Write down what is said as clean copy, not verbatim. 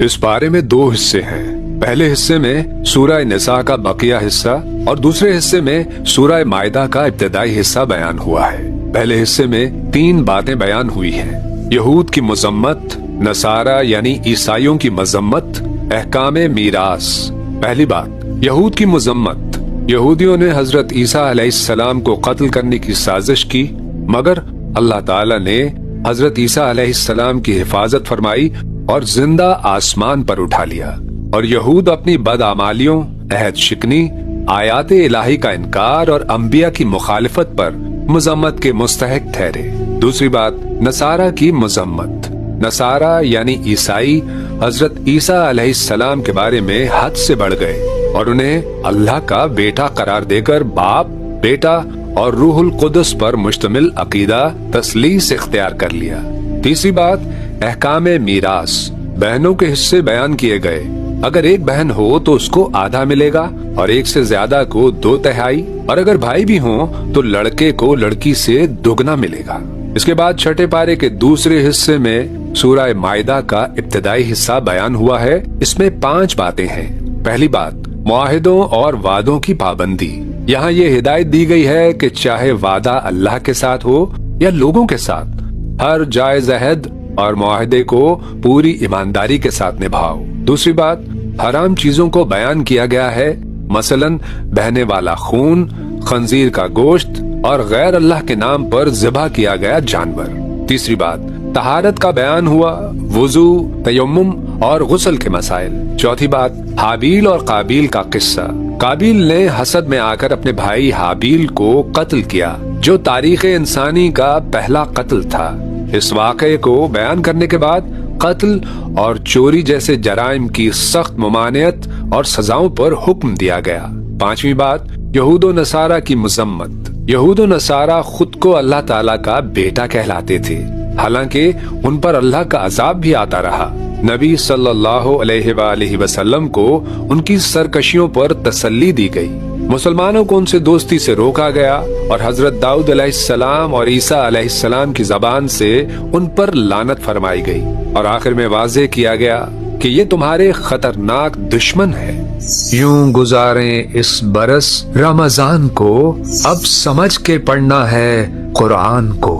इस पारे में दो हिस्से हैं। पहले हिस्से में सूरह निसा का बकिया हिस्सा और दूसरे हिस्से में सूरह मायदा का इब्तिदाई हिस्सा बयान हुआ है। पहले हिस्से में 3 बातें बयान हुई हैं। यहूद की मजम्मत, नसारा यानी ईसाइयों की मजम्मत, अहकामे मीरास। पहली बात, यहूद की मजम्मत। यहूदियों ने हजरत ईसा अलैहिस्सलाम को कत्ल करने की साजिश की, मगर अल्लाह ताला ने हजरत ईसा अलैहिस्सलाम की हिफाजत फरमाई और जिंदा आसमान पर उठा लिया। और यहूद अपनी बदआमालियों, अहद शिकनी, आयात इलाही का इनकार और अंबिया की मुखालिफत पर मजम्मत के मुस्तहिक ठहरे। दूसरी बात, नसारा की मजम्मत। नसारा यानी ईसाई हजरत ईसा अलैहिस्सलाम के बारे में हद से बढ़ गए और उन्हें अल्लाह का बेटा करार देकर बाप, बेटा और रूहुल कुदस पर मुश्तमिल अकीदा तस्लीस इख्तियार कर लिया। तीसरी बात, अहकामे मीरास। बहनों के हिस्से बयान किए गए। अगर एक बहन हो तो उसको आधा मिलेगा और एक से ज्यादा को 2/3, और अगर भाई भी हो तो लड़के को लड़की से दुगना मिलेगा। इसके बाद छठे पारे के दूसरे हिस्से में सूरह मायदा का इब्तिदाई हिस्सा बयान हुआ है। इसमें 5 बातें हैं। पहली बात, मुआहिदों और वादों की पाबंदी। यहाँ ये हिदायत दी गई है कि चाहे वादा अल्लाह के साथ हो या लोगों के साथ, हर जायज अहद और मुआहिदे को पूरी ईमानदारी के साथ निभाओ। दूसरी बात, हराम चीजों को बयान किया गया है, मसलन बहने वाला खून, खंजीर का गोश्त और गैर अल्लाह के नाम पर ज़िबा किया गया जानवर। तीसरी बात, तहारत का बयान हुआ, वुजू, तयम्मुम और गुस्ल के मसाइल। चौथी बात, हाबील और काबील का किस्सा। काबील ने हसद में आकर अपने भाई हाबील को कत्ल किया, जो तारीख इंसानी का पहला कत्ल था। इस वाक़े को बयान करने के बाद कत्ल और चोरी जैसे जराइम की सख्त मुमानियत और सजाओं पर हुक्म दिया गया। पांचवी बात, यहूद और नसारा की मजम्मत। यहूद और नसारा खुद को अल्लाह ताला का बेटा कहलाते थे, हालांकि उन पर अल्लाह का अजाब भी आता रहा। नबी सल्लल्लाहु अलैहि वसल्लम को उनकी सरकशियों पर तसल्ली दी गई। मुसलमानों को उनसे दोस्ती से रोका गया और हजरत दाऊद अलैहिस्सलाम और ईसा अलैहिस्सलाम की जबान से उन पर लानत फरमाई गई और आखिर में वाज़ेह किया गया कि ये तुम्हारे खतरनाक दुश्मन है। यूं गुजारें इस बरस रमजान को, अब समझ के पढ़ना है कुरान को।